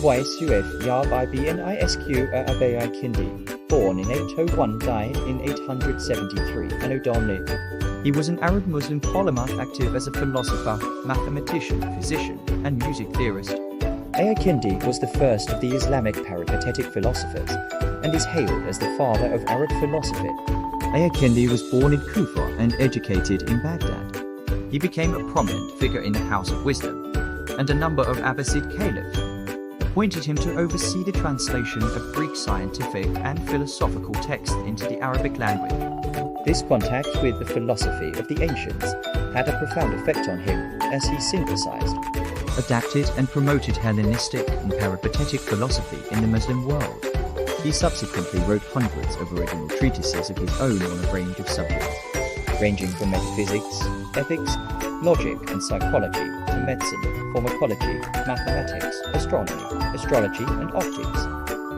Suef Yab Ibn Isq Abe Al-Kindi, born in 801, died in 873, Anno Domini. He was an Arab Muslim polymath active as a philosopher, mathematician, physician, and music theorist. Al-Kindi was the first of the Islamic peripatetic philosophers, and is hailed as the father of Arab philosophy. Al-Kindi was born in Kufa and educated in Baghdad. He became a prominent figure in the House of Wisdom, and a number of Abbasid caliphs appointed him to oversee the translation of Greek scientific and philosophical texts into the Arabic language. This contact with the philosophy of the ancients had a profound effect on him, as he synthesized, adapted and promoted Hellenistic and peripatetic philosophy in the Muslim world. He subsequently wrote hundreds of original treatises of his own on a range of subjects, ranging from metaphysics, ethics, logic and psychology to medicine, pharmacology, mathematics, astronomy, astrology and optics,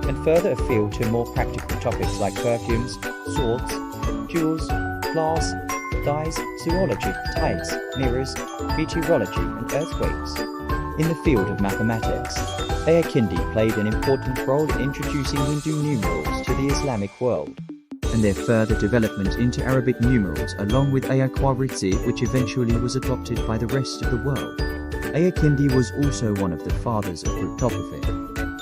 and further afield to more practical topics like perfumes, swords, jewels, glass, dyes, zoology, tides, mirrors, meteorology and earthquakes. In the field of mathematics, Al-Kindi played an important role in introducing Hindu numerals to the Islamic world, and their further development into Arabic numerals along with Al-Khwarizmi, which eventually was adopted by the rest of the world. Al-Kindi was also one of the fathers of cryptography,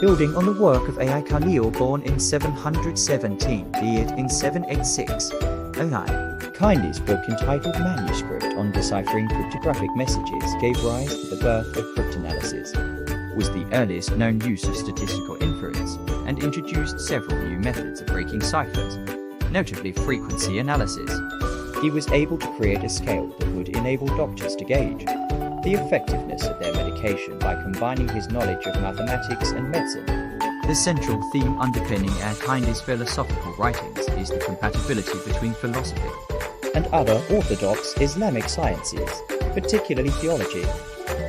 building on the work of Al-Khalil, born in 717, died in 786. Al-Kindi's book entitled Manuscript on Deciphering Cryptographic Messages gave rise to the birth of cryptanalysis, was the earliest known use of statistical inference, and introduced several new methods of breaking ciphers, notably frequency analysis. He was able to create a scale that would enable doctors to gauge the effectiveness of their medication by combining his knowledge of mathematics and medicine. The central theme underpinning Al-Kindi's philosophical writings is the compatibility between philosophy and other orthodox Islamic sciences, particularly theology.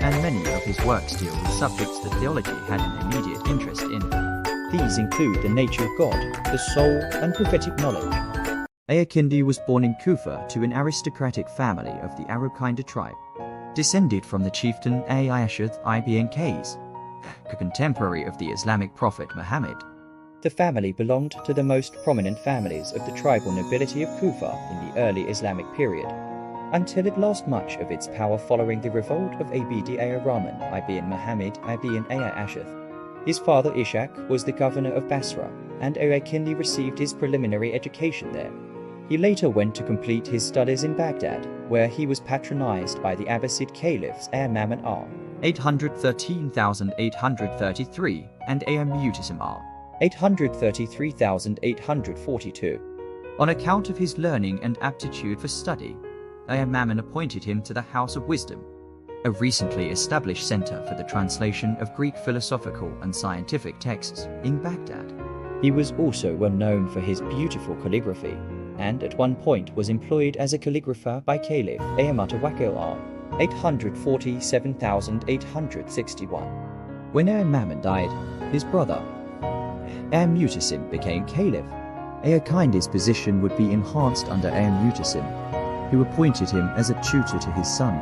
And many of his works deal with subjects that theology had an immediate interest in. These include the nature of God, the soul, and prophetic knowledge. Al-Kindi was born in Kufa to an aristocratic family of the Al-Kindi tribe, descended from the chieftain Al-Ashad ibn Qais, a contemporary of the Islamic prophet Muhammad. The family belonged to the most prominent families of the tribal nobility of Kufa in the early Islamic period, until it lost much of its power following the revolt of Abd al-Rahman ibn Muhammad ibn al-Ashad. His father Ishaq was the governor of Basra, and Al-Kindi received his preliminary education there. He later went to complete his studies in Baghdad, where he was patronized by the Abbasid caliphs Al-Ma'mun (813,833) and Al-Mu'tasim 833,842. On account of his learning and aptitude for study, Al-Ma'mun appointed him to the House of Wisdom, a recently established center for the translation of Greek philosophical and scientific texts in Baghdad. He was also well known for his beautiful calligraphy, and at one point was employed as a calligrapher by Caliph Al-Mutawakkil 847,861. When Al-Ma'mun died, his brother Al-Mu'tasim became Caliph. Al-Kindi's position would be enhanced under Al-Mu'tasim, who appointed him as a tutor to his son.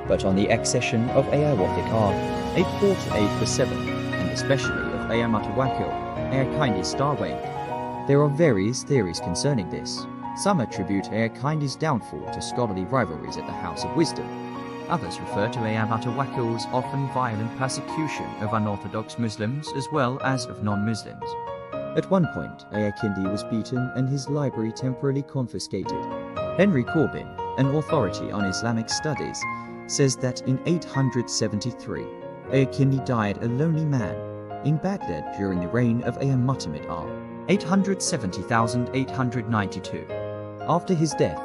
But on the accession of Al-Wathiq 848-7, and especially of Al-Mutawakkil, Al-Kindi's star waned. There are various theories concerning this. Some attribute Al-Kindi's downfall to scholarly rivalries at the House of Wisdom. Others refer to Al-Mutawakkil's often violent persecution of unorthodox Muslims as well as of non-Muslims. At one point, Al-Kindi was beaten and his library temporarily confiscated. Henry Corbin, an authority on Islamic studies, says that in 873, Al-Kindi died a lonely man in Baghdad during the reign of Al-Mu'tamid 870,892. After his death,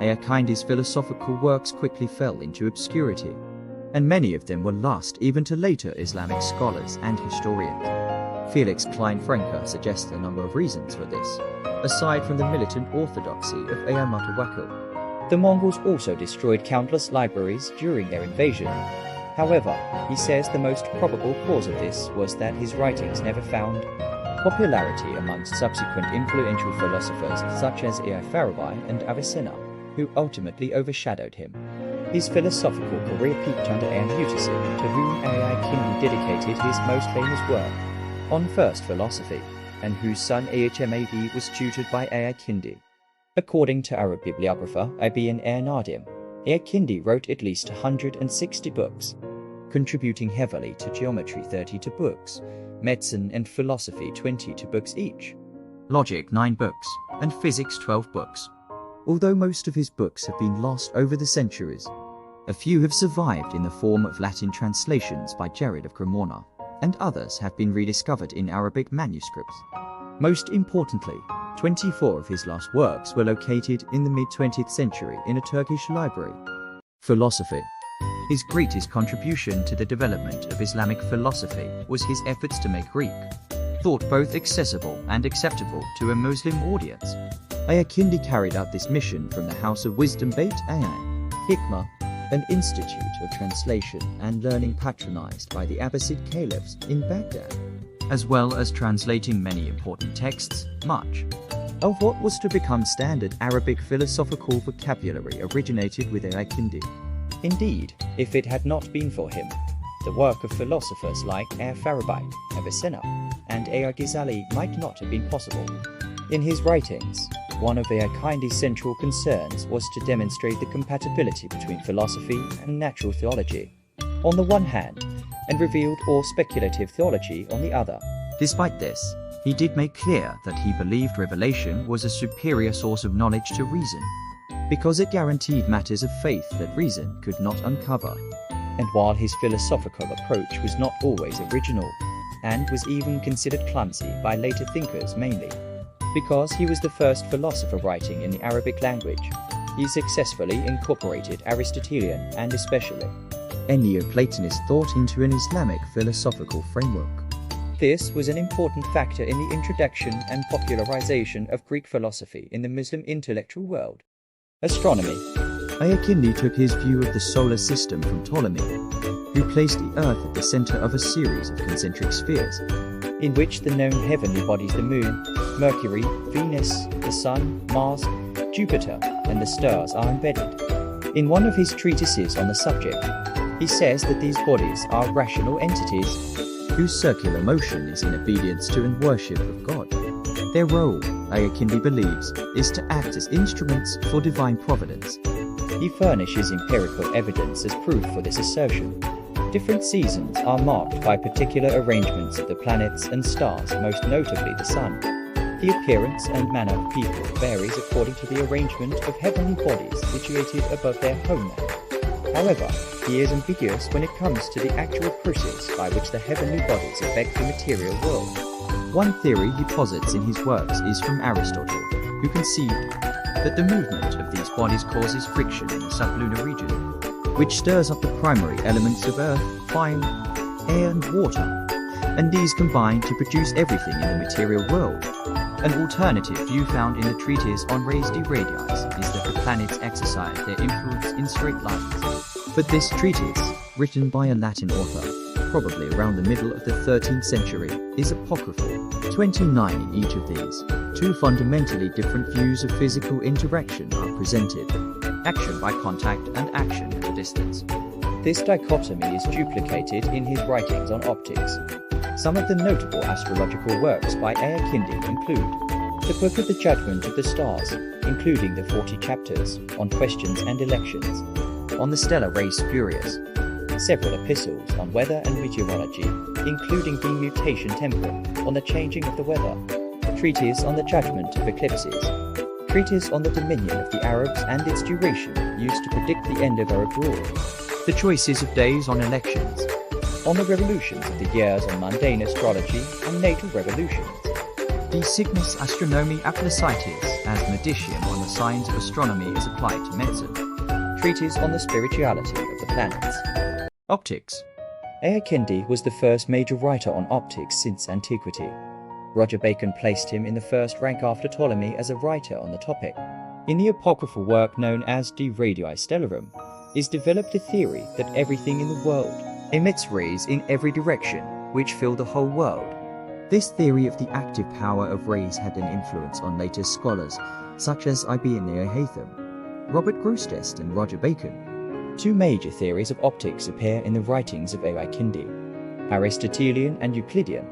Al-Kindi's philosophical works quickly fell into obscurity, and many of them were lost even to later Islamic scholars and historians. Felix Klein-Franke suggests a number of reasons for this, aside from the militant orthodoxy of Al-Mutawakkil. The Mongols also destroyed countless libraries during their invasion. However, he says the most probable cause of this was that his writings never found popularity amongst subsequent influential philosophers such as Al-Farabi and Avicenna, who ultimately overshadowed him. His philosophical career peaked under Al-Kindi, to whom Al-Kindi dedicated his most famous work, On First Philosophy, and whose son Ahmad was tutored by Al-Kindi. According to Arab bibliographer Ibn al-Nadim, Al-Kindi wrote at least 160 books, contributing heavily to geometry 32 books, medicine and philosophy 22 books each, logic 9 books, and physics 12 books. Although most of his books have been lost over the centuries, a few have survived in the form of Latin translations by Jared of Cremona, and others have been rediscovered in Arabic manuscripts. Most importantly, 24 of his last works were located in the mid-20th century in a Turkish library. Philosophy. His greatest contribution to the development of Islamic philosophy was his efforts to make Greek thought both accessible and acceptable to a Muslim audience. Al-Kindi carried out this mission from the House of Wisdom Beit Hikmah, an institute of translation and learning patronized by the Abbasid caliphs in Baghdad, as well as translating many important texts. Much of what was to become standard Arabic philosophical vocabulary originated with Al-Kindi. Indeed, if it had not been for him, the work of philosophers like Al-Farabi, Avicenna, and Al-Ghazali might not have been possible. In his writings, one of Al-Kindi's central concerns was to demonstrate the compatibility between philosophy and natural theology, on the one hand, and revealed or speculative theology on the other. Despite this, he did make clear that he believed revelation was a superior source of knowledge to reason, because it guaranteed matters of faith that reason could not uncover. And while his philosophical approach was not always original, and was even considered clumsy by later thinkers mainly, because he was the first philosopher writing in the Arabic language, he successfully incorporated Aristotelian and especially a Neoplatonist thought into an Islamic philosophical framework. This was an important factor in the introduction and popularization of Greek philosophy in the Muslim intellectual world. Astronomy. Al-Kindi took his view of the solar system from Ptolemy, who placed the Earth at the center of a series of concentric spheres, in which the known heavenly bodies, the Moon, Mercury, Venus, the Sun, Mars, Jupiter, and the stars are embedded. In one of his treatises on the subject, he says that these bodies are rational entities whose circular motion is in obedience to and worship of God. Their role, Al-Kindi believes, is to act as instruments for divine providence. He furnishes empirical evidence as proof for this assertion. Different seasons are marked by particular arrangements of the planets and stars, most notably the Sun. The appearance and manner of people varies according to the arrangement of heavenly bodies situated above their homeland. However, he is ambiguous when it comes to the actual process by which the heavenly bodies affect the material world. One theory he posits in his works is from Aristotle, who conceived that the movement of these bodies causes friction in the sublunar region, which stirs up the primary elements of earth, fire, air and water, and these combine to produce everything in the material world. An alternative view found in the treatise on Res de Radiis is that the planets exercise their influence in straight lines. But this treatise, written by a Latin author, probably around the middle of the 13th century, is apocryphal. 29 in each of these, two fundamentally different views of physical interaction are presented: action by contact and action at a distance. This dichotomy is duplicated in his writings on optics. Some of the notable astrological works by Al-Kindi include the Book of the Judgment of the Stars, including the 40 chapters on questions and elections, on the stellar res spurius, several epistles on weather and meteorology, including the mutation temporal, on the changing of the weather, treatise on the judgment of eclipses, treatise on the dominion of the Arabs and its duration used to predict the end of Arab rule, the choices of days on elections, on the revolutions of the years on mundane astrology and natal revolutions, De Signis Astronomi Applicatis, as Medicium on the science of astronomy is applied to medicine, treatise on the spirituality of the planets. Optics. Al-Kindi was the first major writer on optics since antiquity. Roger Bacon placed him in the first rank after Ptolemy as a writer on the topic. In the apocryphal work known as De Radii Stellarum, is developed the theory that everything in the world emits rays in every direction, which fill the whole world. This theory of the active power of rays had an influence on later scholars, such as Ibn al-Haytham, Robert Grosseteste and Roger Bacon. Two major theories of optics appear in the writings of Al-Kindi: Aristotelian and Euclidean.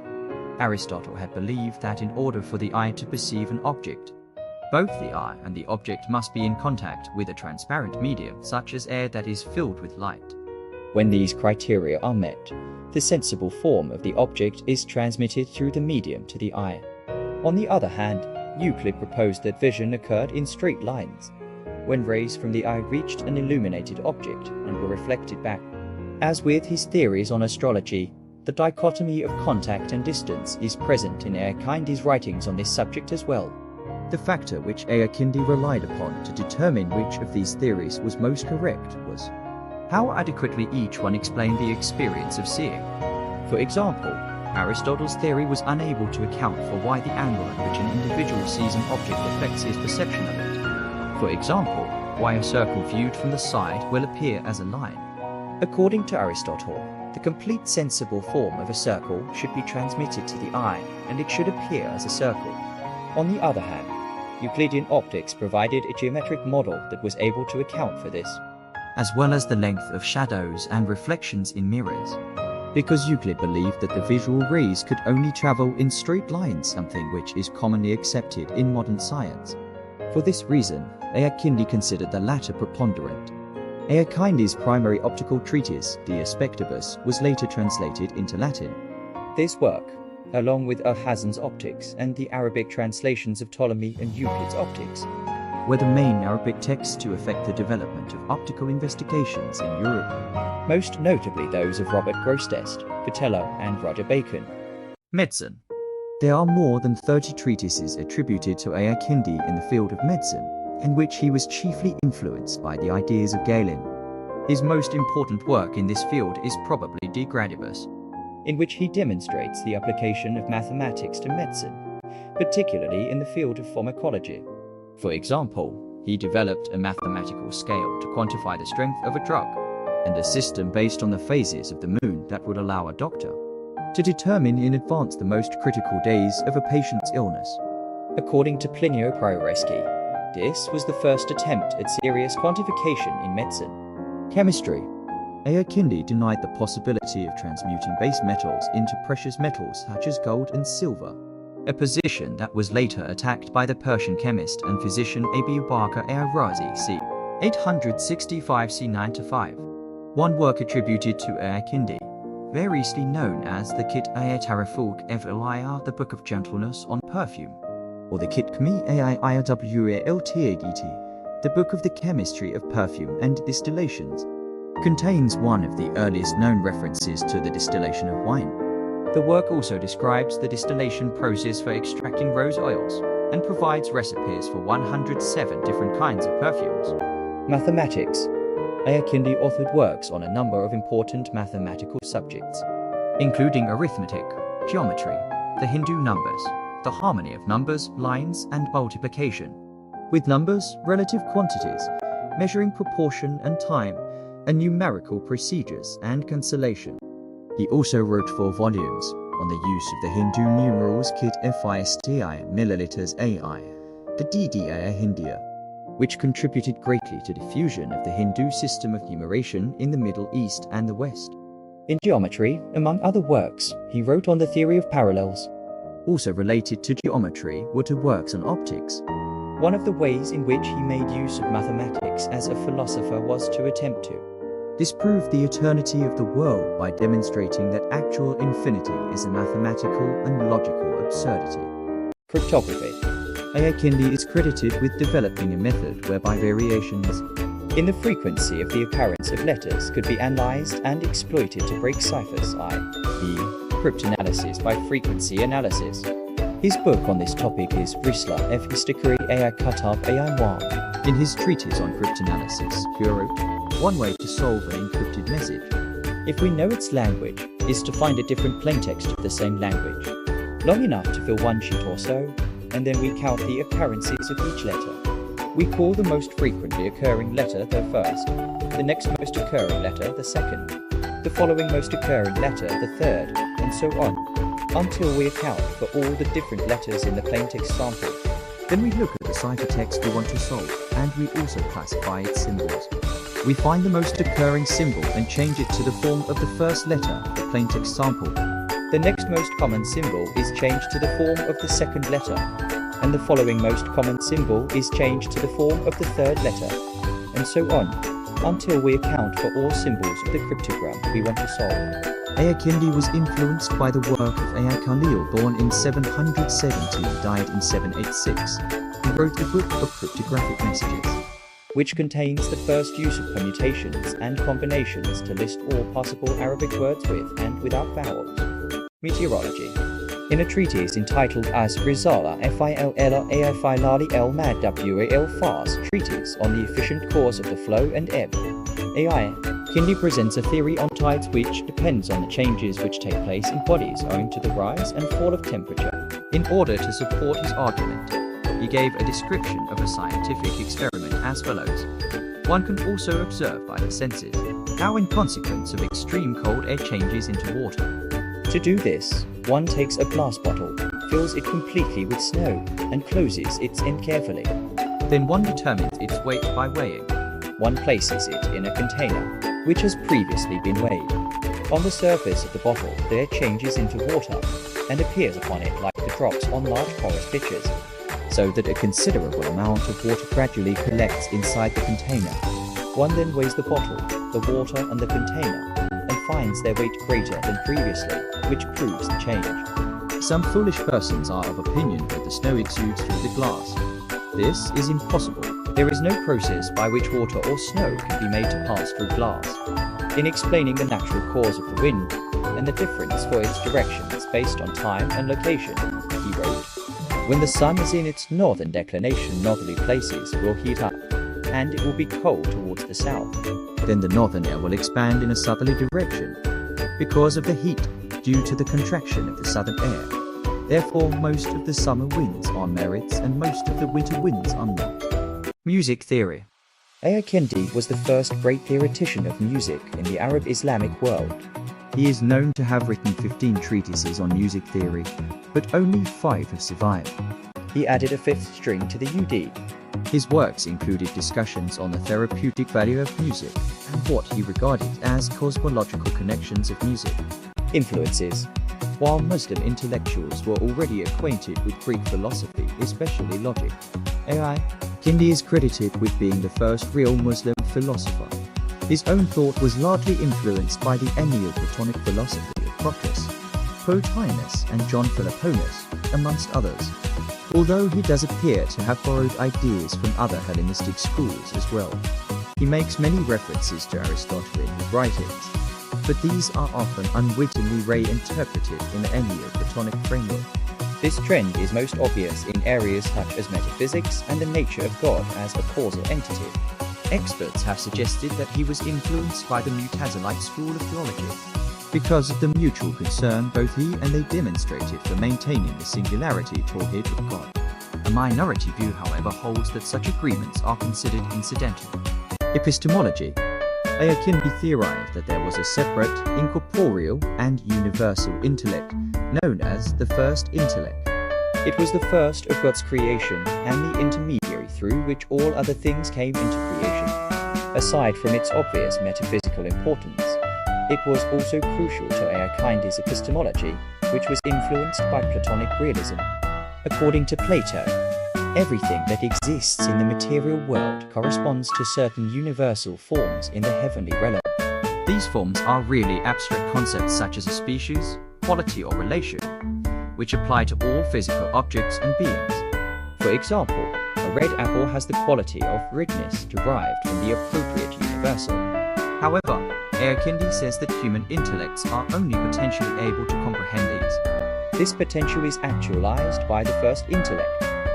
Aristotle had believed that in order for the eye to perceive an object, both the eye and the object must be in contact with a transparent medium such as air that is filled with light. When these criteria are met, the sensible form of the object is transmitted through the medium to the eye. On the other hand, Euclid proposed that vision occurred in straight lines, when rays from the eye reached an illuminated object and were reflected back. As with his theories on astrology, the dichotomy of contact and distance is present in Al-Kindi's writings on this subject as well. The factor which Al-Kindi relied upon to determine which of these theories was most correct was how adequately each one explained the experience of seeing. For example, Aristotle's theory was unable to account for why the angle at which an individual sees an object affects his perception of it. For example, why a circle viewed from the side will appear as a line. According to Aristotle, the complete sensible form of a circle should be transmitted to the eye, and it should appear as a circle. On the other hand, Euclidean optics provided a geometric model that was able to account for this, as well as the length of shadows and reflections in mirrors. Because Euclid believed that the visual rays could only travel in straight lines, something which is commonly accepted in modern science. For this reason, Al-Kindi considered the latter preponderant. Al-Kindi's primary optical treatise, De Aspectibus, was later translated into Latin. This work, along with Al-Hazen's Optics and the Arabic translations of Ptolemy and Euclid's Optics, were the main Arabic texts to affect the development of optical investigations in Europe. Most notably those of Robert Grosseteste, Vitello, and Roger Bacon. Medicine. There are more than 30 treatises attributed to Al-Kindi in the field of medicine, in which he was chiefly influenced by the ideas of Galen. His most important work in this field is probably De Gradibus, in which he demonstrates the application of mathematics to medicine, particularly in the field of pharmacology. For example, he developed a mathematical scale to quantify the strength of a drug, and a system based on the phases of the moon that would allow a doctor to determine in advance the most critical days of a patient's illness. According to Plinio Prioreschi, this was the first attempt at serious quantification in medicine. Chemistry. Al-Kindi denied the possibility of transmuting base metals into precious metals such as gold and silver, a position that was later attacked by the Persian chemist and physician Abu Bakr al-Razi c. 865 c. 9-5. One work attributed to Al-Kindi, variously known as the Kit Ayatarafouk Ev the Book of Gentleness on Perfume, or the Kit Kmi Aiwltagt, the Book of the Chemistry of Perfume and Distillations, contains one of the earliest known references to the distillation of wine. The work also describes the distillation process for extracting rose oils and provides recipes for 107 different kinds of perfumes. Mathematics. Al-Kindi authored works on a number of important mathematical subjects, including arithmetic, geometry, the Hindu numbers, the harmony of numbers, lines, and multiplication, with numbers, relative quantities, measuring proportion and time, and numerical procedures and cancellation. He also wrote 4 volumes on the use of the Hindu numerals Kit Fisti milliliters AI, the DDA Hindia, which contributed greatly to diffusion of the Hindu system of numeration in the Middle East and the West. In geometry, among other works, he wrote on the theory of parallels. Also related to geometry were 2 works on optics. One of the ways in which he made use of mathematics as a philosopher was to attempt to disprove the eternity of the world by demonstrating that actual infinity is a mathematical and logical absurdity. Cryptography. Al-Kindi is credited with developing a method whereby variations in the frequency of the occurrence of letters could be analyzed and exploited to break ciphers, i.e., cryptanalysis by frequency analysis. His book on this topic is Risla F. Histikari Ai Katab Ai Wan. In his treatise on cryptanalysis, he wrote, "One way to solve an encrypted message, if we know its language, is to find a different plaintext of the same language, long enough to fill 1 sheet or so, and then we count the occurrences of each letter. We call the most frequently occurring letter the first, the next most occurring letter the second, the following most occurring letter the third, and so on, until we account for all the different letters in the plaintext sample. Then we look at the ciphertext we want to solve, and we also classify its symbols. we find the most occurring symbol and change it to the form of the first letter, the plaintext sample. The next most common symbol is changed to the form of the second letter, and the following most common symbol is changed to the form of the third letter, and so on, until we account for all symbols of the cryptogram we want to solve. Al-Kindi was influenced by the work of Al-Khalil, born in 770 and died in 786. He wrote the Book of Cryptographic Messages, which contains the first use of permutations and combinations to list all possible Arabic words with and without vowels. Meteorology. In a treatise entitled As Rizala Fil Mad Wal Fars, Treatise on the Efficient Course of the Flow and Ebb, Al-Kindi presents a theory on tides which depends on the changes which take place in bodies owing to the rise and fall of temperature. In order to support his argument, he gave a description of a scientific experiment as follows. One can also observe by the senses how in consequence of extreme cold air changes into water. To do this, one takes a glass bottle, fills it completely with snow, and closes its end carefully. Then one determines its weight by weighing. One places it in a container, which has previously been weighed. On the surface of the bottle, there changes into water, and appears upon it like the drops on large porous pitchers, so that a considerable amount of water gradually collects inside the container. One then weighs the bottle, the water and the container, and finds their weight greater than previously, which proves the change. Some foolish persons are of opinion that the snow exudes through the glass. This is impossible. There is no process by which water or snow can be made to pass through glass. In explaining the natural cause of the wind, and the difference for its directions based on time and location, he wrote, when the sun is in its northern declination, northerly places will heat up, and it will be cold towards the south. Then the northern air will expand in a southerly direction, because of the heat due to the contraction of the southern air. Therefore, most of the summer winds are merits and most of the winter winds are not. Music theory. Al-Kindi was the first great theoretician of music in the Arab Islamic world. He is known to have written 15 treatises on music theory, but only 5 have survived. He added a 5th string to the UD. His works included discussions on the therapeutic value of music and what he regarded as cosmological connections of music. Influences. While Muslim intellectuals were already acquainted with Greek philosophy, especially logic, Al-Kindi is credited with being the first real Muslim philosopher. His own thought was largely influenced by the Neoplatonic philosophy of Proclus, Plotinus and John Philoponus, amongst others, although he does appear to have borrowed ideas from other Hellenistic schools as well. He makes many references to Aristotle in his writings, but these are often unwittingly reinterpreted in the Neoplatonic framework. This trend is most obvious in areas such as metaphysics and the nature of God as a causal entity. Experts have suggested that he was influenced by the Mutazilite school of theology. Because of the mutual concern both he and they demonstrated for maintaining the singularity tauhid of God. A minority view, however, holds that such agreements are considered incidental. Epistemology. Al-Kindi theorized that there was a separate, incorporeal, and universal intellect, known as the first intellect. It was the first of God's creation and the intermediary through which all other things came into creation. Aside from its obvious metaphysical importance, it was also crucial to Al-Kindi's epistemology, which was influenced by Platonic realism. According to Plato, everything that exists in the material world corresponds to certain universal forms in the heavenly realm. These forms are really abstract concepts such as a species, quality or relation, which apply to all physical objects and beings. For example, a red apple has the quality of redness derived from the appropriate universal. However, Al-Kindi says that human intellects are only potentially able to comprehend these. This potential is actualized by the first intellect,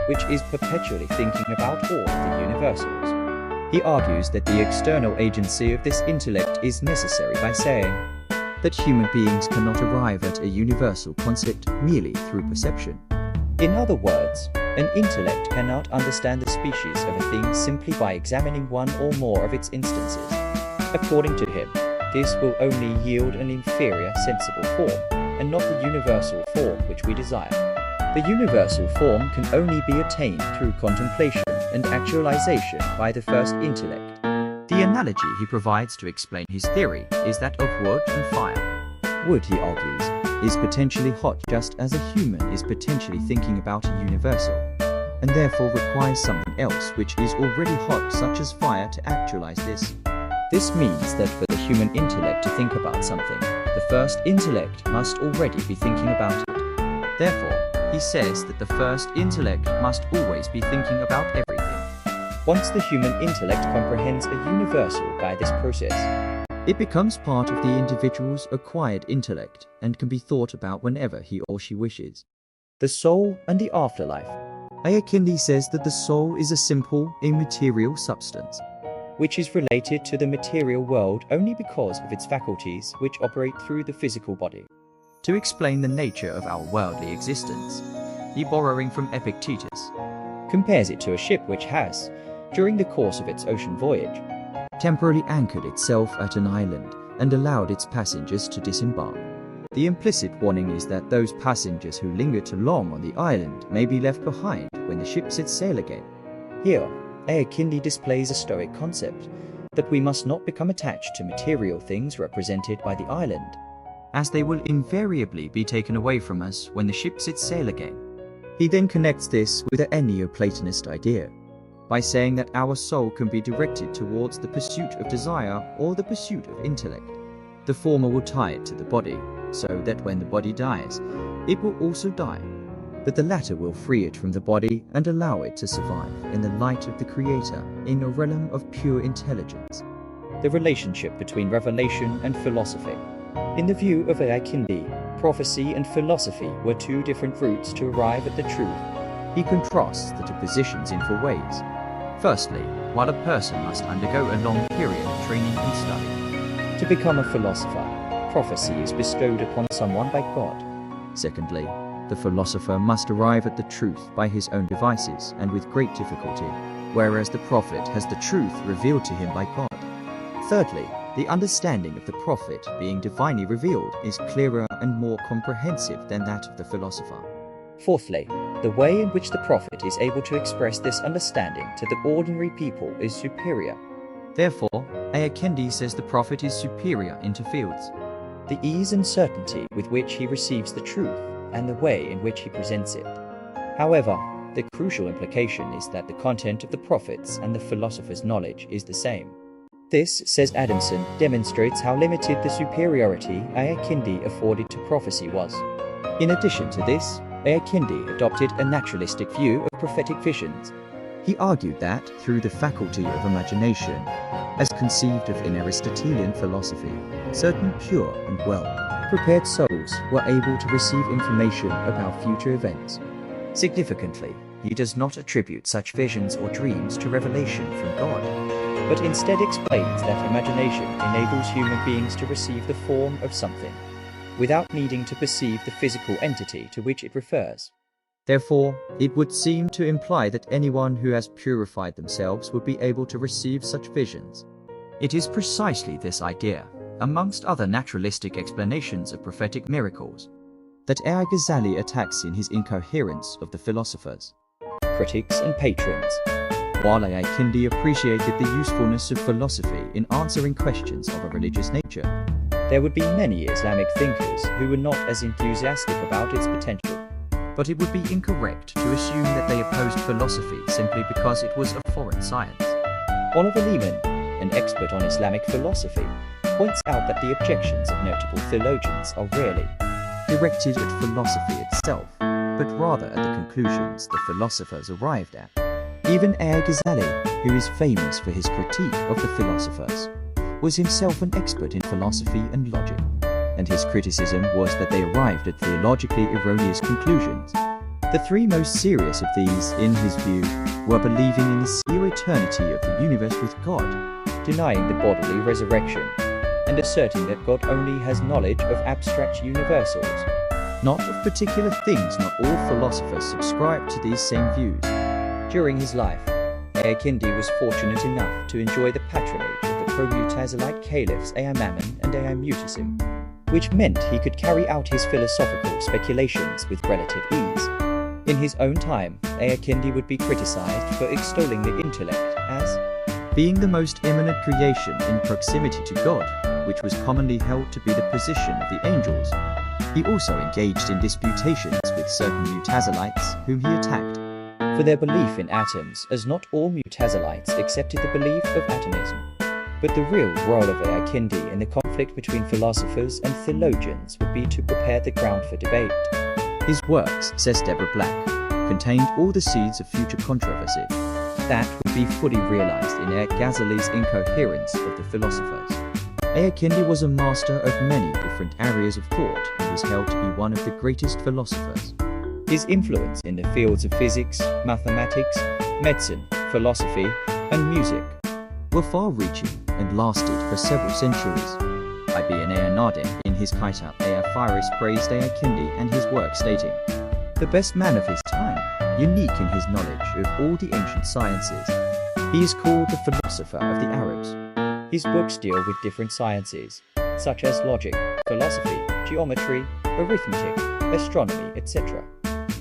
which is perpetually thinking about all of the universals. He argues that the external agency of this intellect is necessary by saying that human beings cannot arrive at a universal concept merely through perception. In other words, an intellect cannot understand the species of a thing simply by examining one or more of its instances. According to him, this will only yield an inferior sensible form, and not the universal form which we desire. The universal form can only be attained through contemplation and actualization by the first intellect. The analogy he provides to explain his theory is that of wood and fire. Wood, he argues, is potentially hot just as a human is potentially thinking about a universal, and therefore requires something else which is already hot, such as fire, to actualize this. This means that for the human intellect to think about something, the first intellect must already be thinking about it. Therefore, he says that the first intellect must always be thinking about everything. Once the human intellect comprehends a universal by this process, it becomes part of the individual's acquired intellect and can be thought about whenever he or she wishes. The soul and the afterlife. Al-Kindi says that the soul is a simple, immaterial substance, which is related to the material world only because of its faculties which operate through the physical body. To explain the nature of our worldly existence, he, borrowing from Epictetus, compares it to a ship which has, during the course of its ocean voyage, temporarily anchored itself at an island and allowed its passengers to disembark. The implicit warning is that those passengers who linger too long on the island may be left behind when the ship sets sail again. Here, Al-Kindi displays a Stoic concept that we must not become attached to material things represented by the island, as they will invariably be taken away from us when the ship sets sail again. He then connects this with a Neoplatonist idea, by saying that our soul can be directed towards the pursuit of desire or the pursuit of intellect. The former will tie it to the body, so that when the body dies, it will also die, but the latter will free it from the body and allow it to survive in the light of the Creator in a realm of pure intelligence. The relationship between revelation and philosophy. In the view of Al-Kindi, prophecy and philosophy were two different routes to arrive at the truth. He contrasts the two positions in 4 ways. Firstly, while a person must undergo a long period of training and study. To become a philosopher, prophecy is bestowed upon someone by God. Secondly, the philosopher must arrive at the truth by his own devices and with great difficulty, whereas the prophet has the truth revealed to him by God. Thirdly, the understanding of the prophet being divinely revealed is clearer and more comprehensive than that of the philosopher. Fourthly, the way in which the prophet is able to express this understanding to the ordinary people is superior. Therefore, Al-Kindi says the prophet is superior in 2 fields: the ease and certainty with which he receives the truth, and the way in which he presents it. However, the crucial implication is that the content of the prophet's and the philosopher's knowledge is the same. This, says Adamson, demonstrates how limited the superiority Al-Kindi afforded to prophecy was. In addition to this, Al-Kindi adopted a naturalistic view of prophetic visions. He argued that, through the faculty of imagination, as conceived of in Aristotelian philosophy, certain pure and well-prepared souls were able to receive information about future events. Significantly, he does not attribute such visions or dreams to revelation from God, but instead explains that imagination enables human beings to receive the form of something, without needing to perceive the physical entity to which it refers. Therefore, it would seem to imply that anyone who has purified themselves would be able to receive such visions. It is precisely this idea, amongst other naturalistic explanations of prophetic miracles, that Al-Ghazali attacks in his Incoherence of the Philosophers, Critics and Patrons. While Al-Kindi appreciated the usefulness of philosophy in answering questions of a religious nature, there would be many Islamic thinkers who were not as enthusiastic about its potential. But it would be incorrect to assume that they opposed philosophy simply because it was a foreign science. Oliver Leaman, an expert on Islamic philosophy, points out that the objections of notable theologians are rarely directed at philosophy itself, but rather at the conclusions the philosophers arrived at. Even Al-Ghazali, who is famous for his critique of the philosophers, was himself an expert in philosophy and logic, and his criticism was that they arrived at theologically erroneous conclusions. The 3 most serious of these, in his view, were believing in the zero eternity of the universe with God, denying the bodily resurrection, and asserting that God only has knowledge of abstract universals, not of particular things. Not all philosophers subscribe to these same views. During his life, Al-Kindi was fortunate enough to enjoy the patronage of the pro-Mutazilite caliphs Al-Ma'mun and Al-Mutasim, which meant he could carry out his philosophical speculations with relative ease. In his own time, Al-Kindi would be criticized for extolling the intellect as being the most eminent creation in proximity to God, which was commonly held to be the position of the angels. He also engaged in disputations with certain Mutazilites whom he attacked for their belief in atoms, as not all Mutazilites accepted the belief of atomism. But the real role of Al-Kindi in the conflict between philosophers and theologians would be to prepare the ground for debate. His works, says Deborah Black, contained all the seeds of future controversy that would be fully realized in Al-Ghazali's incoherence of the philosophers. Al-Kindi was a master of many different areas of thought and was held to be one of the greatest philosophers. His influence in the fields of physics, mathematics, medicine, philosophy, and music were far-reaching and lasted for several centuries. Ibn Nadim in his Kitab al-Faris praised Al-Kindi and his work, stating, "The best man of his time, unique in his knowledge of all the ancient sciences. He is called the philosopher of the Arabs." His books deal with different sciences, such as logic, philosophy, geometry, arithmetic, astronomy, etc.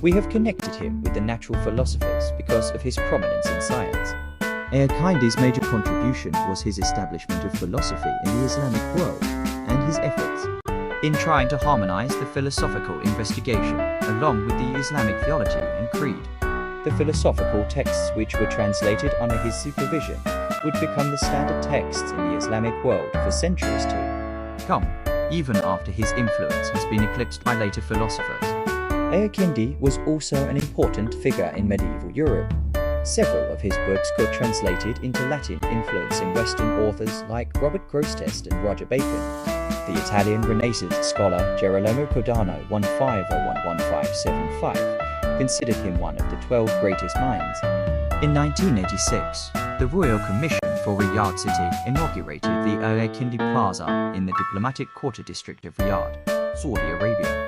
We have connected him with the natural philosophers because of his prominence in science. Al-Kindi's major contribution was his establishment of philosophy in the Islamic world and his efforts in trying to harmonize the philosophical investigation along with the Islamic theology and creed. The philosophical texts which were translated under his supervision would become the standard texts in the Islamic world for centuries to come, even after his influence has been eclipsed by later philosophers. Al-Kindi was also an important figure in medieval Europe. Several of his books got translated into Latin, influencing Western authors like Robert Grosseteste and Roger Bacon. The Italian Renaissance scholar Girolamo Cardano 1501-1575 considered him one of the 12 greatest minds. In 1986, the Royal Commission for Riyadh City inaugurated the Al-Kindi Plaza in the diplomatic quarter district of Riyadh, Saudi Arabia.